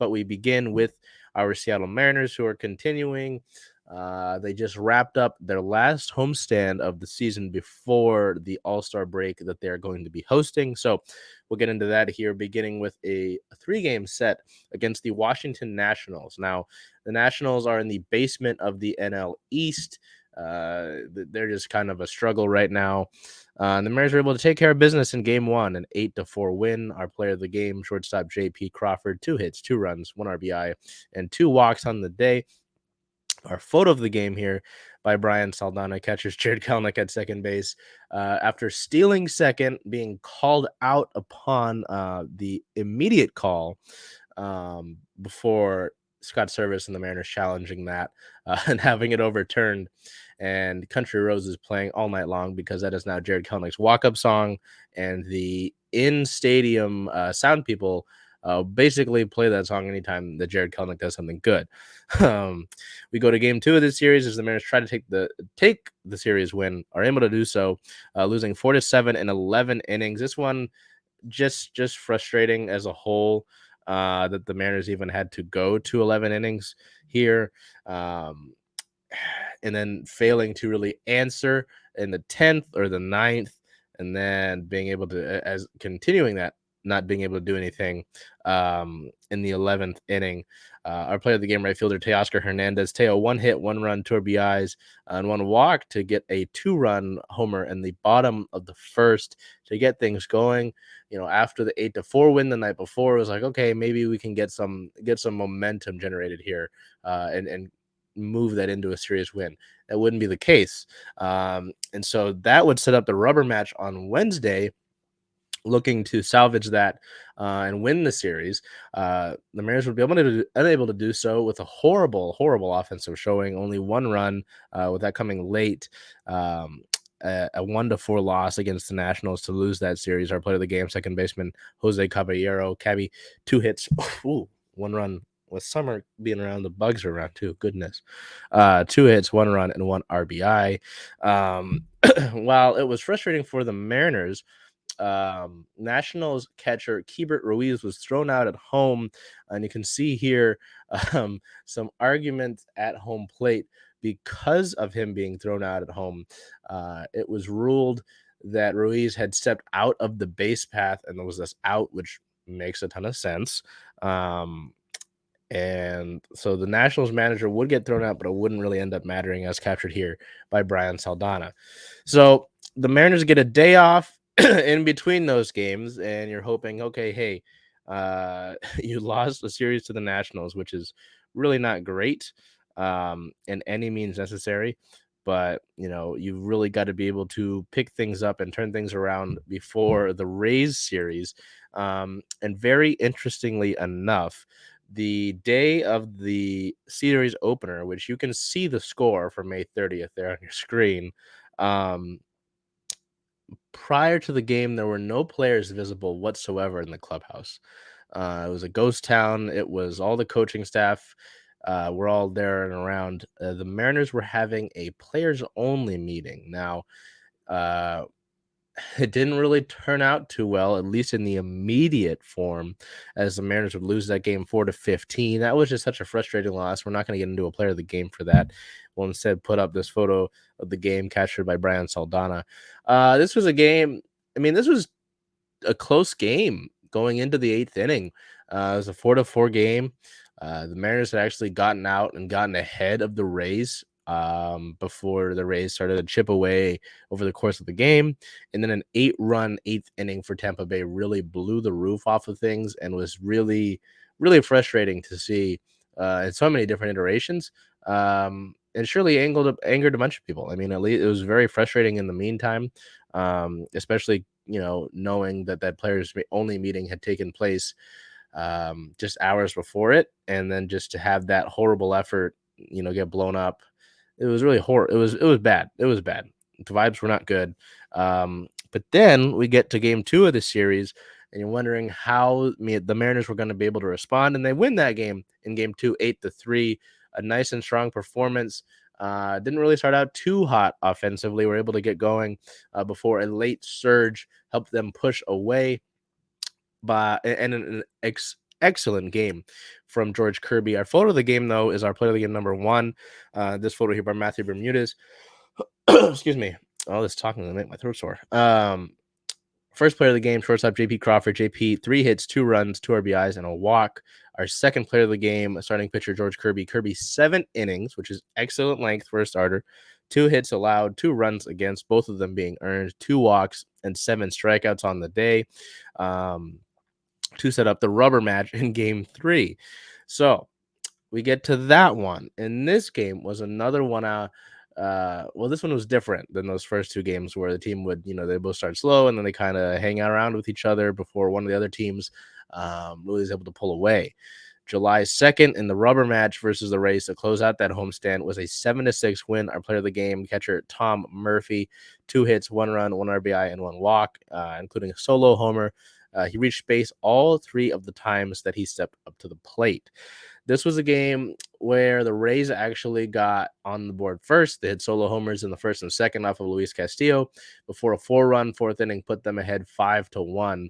But we begin with our Seattle Mariners, who are continuing. They just wrapped up their last homestand of the season before the All-Star break that they're going to be hosting. So we'll get into that here, beginning with a 3-game set against the Washington Nationals. Now, the Nationals are in the basement of the NL East. They're just kind of a struggle right now. And the Mariners were able to take care of business in game 1, an 8-4 win. Our player of the game, shortstop J.P. Crawford, 2 hits, 2 runs, 1 RBI, and 2 walks on the day. Our photo of the game here by Brian Saldana, catchers Jared Kelenic at second base. After stealing second, being called out upon the immediate call before Scott Service and the Mariners challenging that and having it overturned. And Country Roads is playing all night long because that is now Jared Kelenic's walk-up song, and the in-stadium sound people basically play that song anytime that Jared Kelenic does something good. We go to game 2 of this series as the Mariners try to take the series win, are able to do so, losing 4-7 in 11 innings. This one just frustrating as a whole, that the Mariners even had to go to 11 innings here, and then failing to really answer in the 10th or the 9th, and then being able to, as continuing that, not being able to do anything in the 11th inning. Our player of the game, right fielder Teoscar Hernandez. Teo, 1 hit, 1 run, 2 RBIs, and 1 walk to get a 2-run homer in the bottom of the first to get things going. After the 8-4 win the night before, it was like, okay, maybe we can get some momentum generated here, and move that into a serious win. That wouldn't be the case. And so that would set up the rubber match on Wednesday, looking to salvage that and win the series. The Mariners would be unable to do so with a horrible offensive showing, only 1 run, with that coming late. A 1-4 loss against the Nationals to lose that series. Our player of the game, second baseman Jose Caballero, 2 hits, 1 run. With summer being around, the bugs are around too. Goodness. 2 hits, 1 run, and 1 RBI. While it was frustrating for the Mariners, Nationals catcher Keibert Ruiz was thrown out at home, and you can see here some argument at home plate because of him being thrown out at home. It was ruled that Ruiz had stepped out of the base path and there was this out, which makes a ton of sense. And so the Nationals manager would get thrown out, but it wouldn't really end up mattering, as captured here by Brian Saldana. So the Mariners get a day off in between those games, and you're hoping, okay, hey, you lost a series to the Nationals, which is really not great in any means necessary. But, you've really got to be able to pick things up and turn things around before the Rays series. And very interestingly enough, the day of the series opener, which you can see the score for May 30th there on your screen, prior to the game, there were no players visible whatsoever in the clubhouse. It was a ghost town. It was all the coaching staff were all there and around. The Mariners were having a players-only meeting. Now, it didn't really turn out too well, at least in the immediate form, as the Mariners would lose that game 4-15. That was just such a frustrating loss. We're not going to get into a player of the game for that. We'll instead put up this photo of the game captured by Brian Saldana. This was a game. This was a close game going into the 8th inning. It was a 4-4 game. The Mariners had actually gotten out and gotten ahead of the Rays before the Rays started to chip away over the course of the game. And then an 8-run 8th inning for Tampa Bay really blew the roof off of things and was really, really frustrating to see in so many different iterations. And surely angered a bunch of people. At least it was very frustrating in the meantime, especially, knowing that players only meeting had taken place just hours before it. And then just to have that horrible effort, get blown up. It was really horrible. It was bad. It was bad. The vibes were not good. But then we get to game 2 of the series, and you're wondering how the Mariners were going to be able to respond, and they win that game in game 2, 8-3. A nice and strong performance. Didn't really start out too hot offensively. Were able to get going before a late surge helped them push away by an excellent game from George Kirby. Our photo of the game, though, is our player of the game number one. This photo here by Matthew Bermudez. Excuse me. All this talking to make my throat sore. First player of the game, shortstop JP Crawford. JP, 3 hits, 2 runs, 2 RBIs, and a walk. Our second player of the game, starting pitcher George Kirby. Kirby, 7 innings, which is excellent length for a starter. 2 hits allowed, 2 runs against, both of them being earned, 2 walks, and 7 strikeouts on the day. To set up the rubber match in game 3. So we get to that one. And this game was another one. Well, this one was different than those first 2 games where the team would, they both start slow and then they kind of hang out around with each other before one of the other teams really is able to pull away. July 2nd in the rubber match versus the Rays to close out that homestand was a 7-6 win. Our player of the game, catcher Tom Murphy, 2 hits, 1 run, 1 RBI, and 1 walk, including a solo homer. He reached base all 3 of the times that he stepped up to the plate. This was a game where the Rays actually got on the board first. They had solo homers in the first and second off of Luis Castillo before a 4-run 4th inning put them ahead 5-1,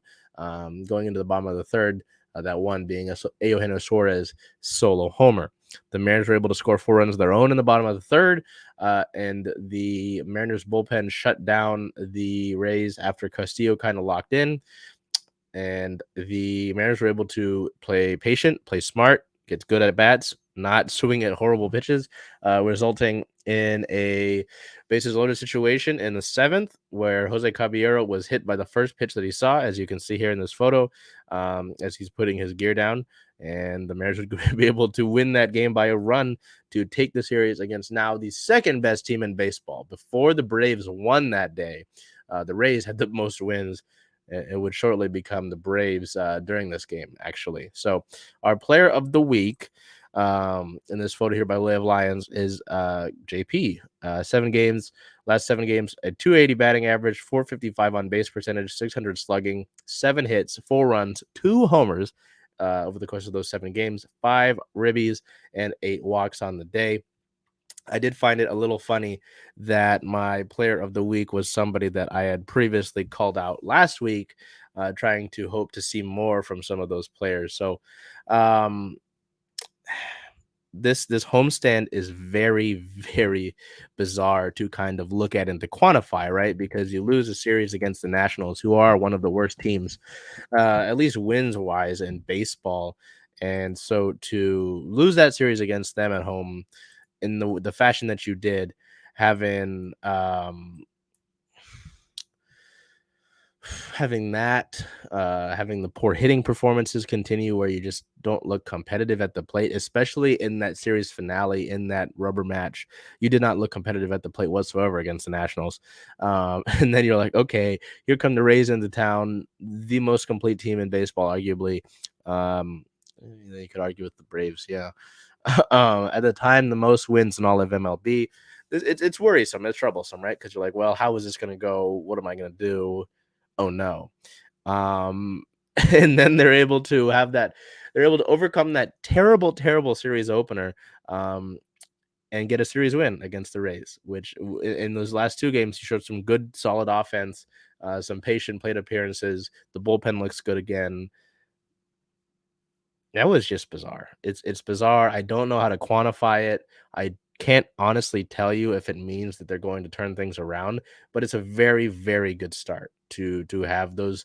going into the bottom of the third. That one being a Eugenio Suarez solo homer. The Mariners were able to score 4 runs of their own in the bottom of the third, and the Mariners bullpen shut down the Rays after Castillo kind of locked in. And the Mariners were able to play patient, play smart, get good at bats, not swing at horrible pitches, resulting in a bases loaded situation in the 7th where Jose Caballero was hit by the first pitch that he saw, as you can see here in this photo, as he's putting his gear down. And the Mariners would be able to win that game by a run to take the series against now the second best team in baseball. Before the Braves won that day, the Rays had the most wins. It would shortly become the Braves during this game, actually. So our player of the week in this photo here by Lay of Lions is JP. 7 games, last 7 games, a 280 batting average, 455 on base percentage, 600 slugging, 7 hits, 4 runs, 2 homers over the course of those 7 games, 5 ribbies, and 8 walks on the day. I did find it a little funny that my player of the week was somebody that I had previously called out last week, trying to hope to see more from some of those players. So um, this homestand is very, very bizarre to kind of look at and to quantify, right? Because you lose a series against the Nationals, who are one of the worst teams, at least wins wise in baseball. And so to lose that series against them at home in the fashion that you did, having having the poor hitting performances continue where you just don't look competitive at the plate, especially in that series finale, in that rubber match. You did not look competitive at the plate whatsoever against the Nationals. And then you're like, okay, here come the Rays into town, the most complete team in baseball, arguably. You could argue with the Braves, yeah. At the time, the most wins in all of MLB. It's worrisome. It's troublesome, right? Because you're like, well, how is this going to go? What am I going to do? Oh no. Um, and then they're able to have that. They're able to overcome that terrible, terrible series opener, and get a series win against the Rays. Which in those last 2 games, you showed some good, solid offense, some patient plate appearances. The bullpen looks good again. That was just bizarre. It's bizarre. I don't know how to quantify it. I can't honestly tell you if it means that they're going to turn things around, but it's a very, very good start to have those,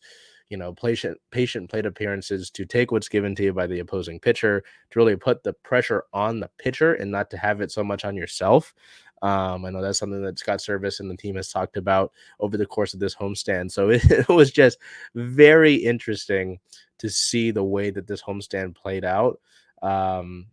patient plate appearances, to take what's given to you by the opposing pitcher, to really put the pressure on the pitcher and not to have it so much on yourself. I know that's something that Scott Service and the team has talked about over the course of this homestand. So it was just very interesting to see the way that this homestand played out. And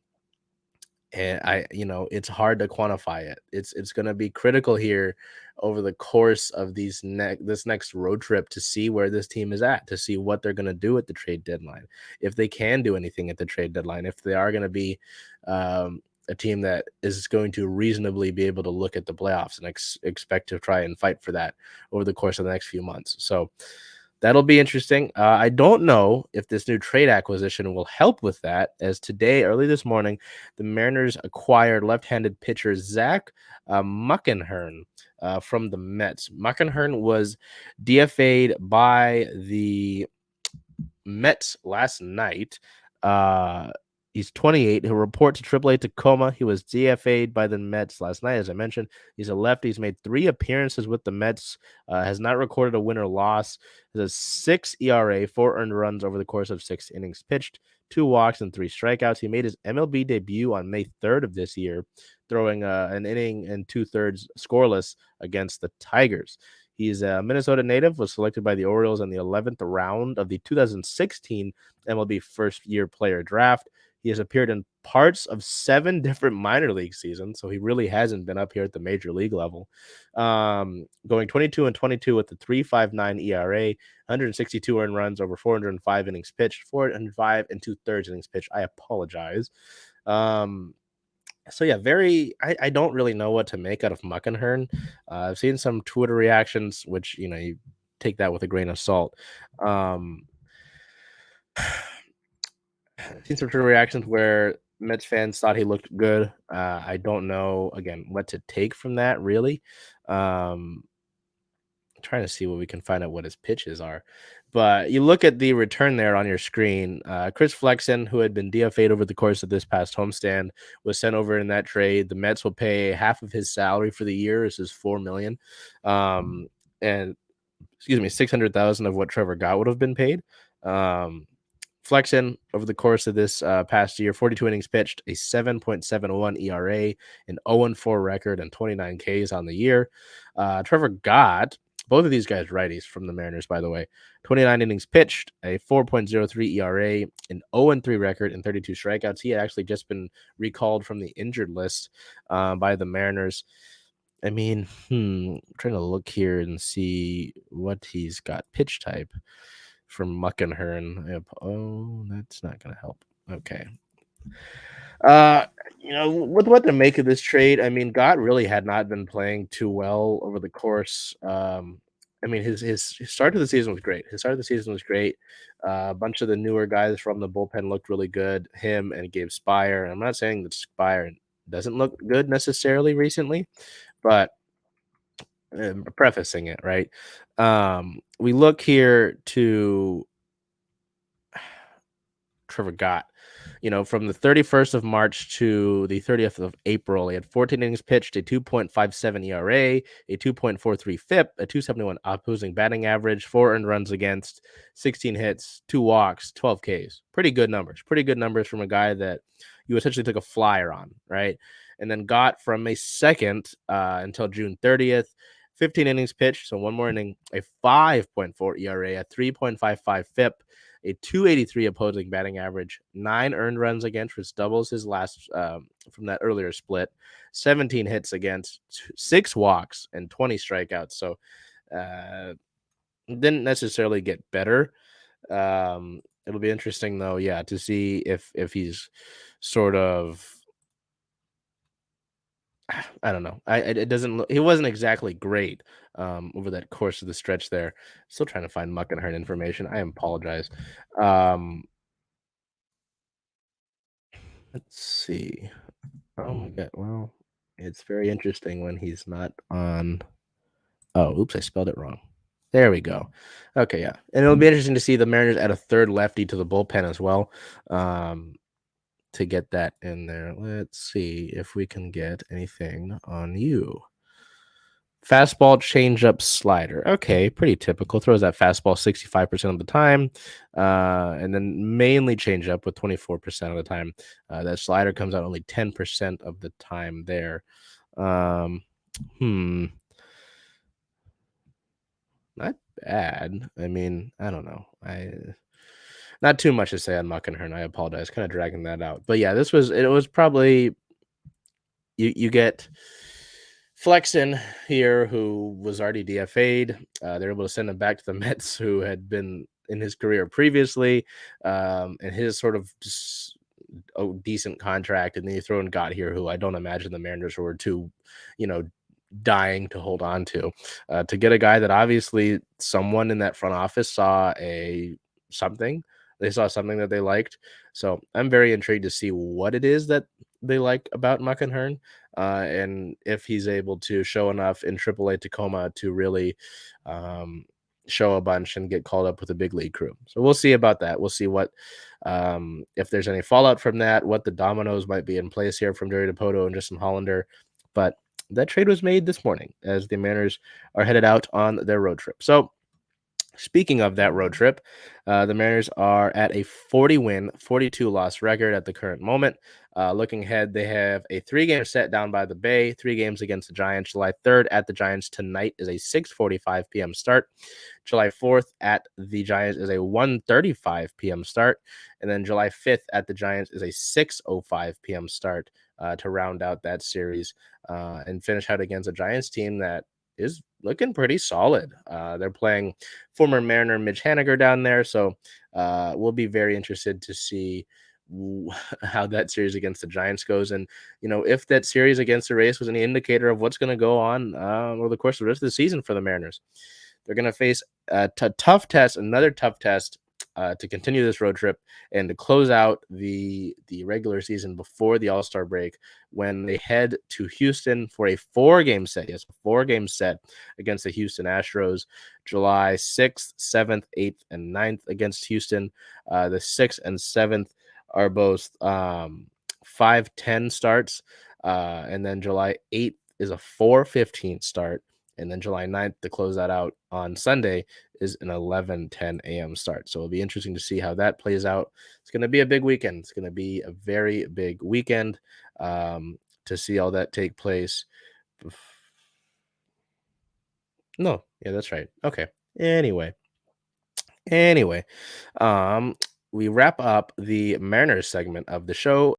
it's hard to quantify it. It's going to be critical here over the course of this next road trip to see where this team is at, to see what they're going to do at the trade deadline, if they can do anything at the trade deadline, if they are going to be a team that is going to reasonably be able to look at the playoffs and expect to try and fight for that over the course of the next few months. So that'll be interesting. I don't know if this new trade acquisition will help with that, as today, early this morning, the Mariners acquired left-handed pitcher Zach Muckenhern from the Mets. Muckenhern was DFA'd by the Mets last night. Uh, he's 28. He'll report to AAA Tacoma. He was DFA'd by the Mets last night, as I mentioned. He's a lefty. He's made 3 appearances with the Mets. Has not recorded a win or loss. Has a 6 ERA, 4 earned runs over the course of 6 innings pitched, 2 walks and 3 strikeouts. He made his MLB debut on May 3rd of this year, throwing an inning and 2/3 scoreless against the Tigers. He's a Minnesota native, was selected by the Orioles in the 11th round of the 2016 MLB first year player draft. He has appeared in parts of 7 different minor league seasons, so he really hasn't been up here at the major league level. Going 22 and 22 with the 3.59 ERA, 162 earned runs over 405 innings pitched, 405 and 2/3 innings pitched. I apologize. Um, so yeah, I don't really know what to make out of Muckenhern. I've seen some Twitter reactions, which you take that with a grain of salt. Um, I've seen some Twitter reactions where Mets fans thought he looked good. I don't know again what to take from that really. Um, Trying to see what we can find out what his pitches are. But you look at the return there on your screen. Chris Flexen, who had been DFA'd over the course of this past homestand, was sent over in that trade. The Mets will pay half of his salary for the year. This is $4 million, and excuse me, 600,000 of what Trevor Gott would have been paid. Um, Flexen over the course of this past year, 42 innings pitched, a 7.71 ERA, an 0-4 record, and 29 Ks on the year. Trevor Gott, both of these guys righties from the Mariners, by the way, 29 innings pitched, a 4.03 ERA, an 0-3 record, and 32 strikeouts. He had actually just been recalled from the injured list by the Mariners. I mean, trying to look here and see what he's got pitch type from Muckenhern. Oh, that's not gonna help. Okay. Uh, with what to make of this trade, I mean, Gott really had not been playing too well over the course. I mean, his start to the season was great. His start of the season was great. A bunch of the newer guys from the bullpen looked really good. Him and Gabe Spire. I'm not saying that Spire doesn't look good necessarily recently, but prefacing it, right? We look here to Trevor Gott. From the 31st of March to the 30th of April, he had 14 innings pitched, a 2.57 ERA, a 2.43 FIP, a 271 opposing batting average, 4 earned runs against, 16 hits, 2 walks, 12 Ks. Pretty good numbers. Pretty good numbers from a guy that you essentially took a flyer on, right? And then got from May 2nd until June 30th, 15 innings pitched, so one more inning, a 5.4 ERA, a 3.55 FIP, a 283 opposing batting average, 9 earned runs against, which doubles his last from that earlier split, 17 hits against, 6 walks, and 20 strikeouts. So didn't necessarily get better. It'll be interesting though, yeah, to see if he's sort of I don't know. It doesn't look. He wasn't exactly great over that course of the stretch there. Still trying to find Muckenhern information. I apologize. Um, let's see. Oh my god. Well, it's very interesting when he's not on. Oh, oops! I spelled it wrong. There we go. Okay, yeah, and it'll be interesting to see the Mariners add a third lefty to the bullpen as well. To get that in there. Let's see if we can get anything on you. Fastball, changeup, slider. Okay, pretty typical. Throws that fastball 65% of the time, and then mainly changeup with 24% of the time. That slider comes out only 10% of the time there. Um, hmm, not bad. I mean, I don't know. I not too much to say on Muckenhern. I apologize, kind of dragging that out. But yeah, it was probably you get Flexen here, who was already DFA'd. They're able to send him back to the Mets, who had been in his career previously, and his sort of just a decent contract. And then you throw in Gott here, who I don't imagine the Mariners were too, you know, dying to hold on to get a guy that obviously someone in that front office saw something. They saw something that they liked. So I'm very intrigued to see what it is that they like about Muckenhern, and if he's able to show enough in AAA Tacoma to really, um, show a bunch and get called up with a big league crew. So we'll see about that. We'll see what if there's any fallout from that, what the dominoes might be in place here from Jerry Dipoto and Justin Hollander. But that trade was made this morning as the Mariners are headed out on their road trip. So speaking of that road trip, the Mariners are at a 40-win, 42-loss record at the current moment. Looking ahead, they have a 3-game set down by the Bay, 3 games against the Giants. July 3rd at the Giants tonight is a 6:45 p.m. start. July 4th at the Giants is a 1:35 p.m. start. And then July 5th at the Giants is a 6:05 p.m. start to round out that series and finish out against a Giants team that is looking pretty solid. They're playing former Mariner Mitch Haniger down there, so we'll be very interested to see how that series against the Giants goes, and if that series against the Rays was any indicator of what's going to go on over the course of the rest of the season for the Mariners. They're going to face a tough test, another tough test to continue this road trip and to close out the regular season before the All-Star break when they head to Houston for a 4-game set. Yes, a 4-game set against the Houston Astros, July 6th, 7th, 8th, and 9th against Houston. The 6th and 7th are both 5:10 starts, and then July 8th is a 4:15 start. And then July 9th to close that out on Sunday is an 11:10 a.m. start. So it'll be interesting to see how that plays out. It's going to be a big weekend. It's going to be a very big weekend to see all that take place. No, yeah, that's right. Okay. Anyway, um, we wrap up the Mariners segment of the show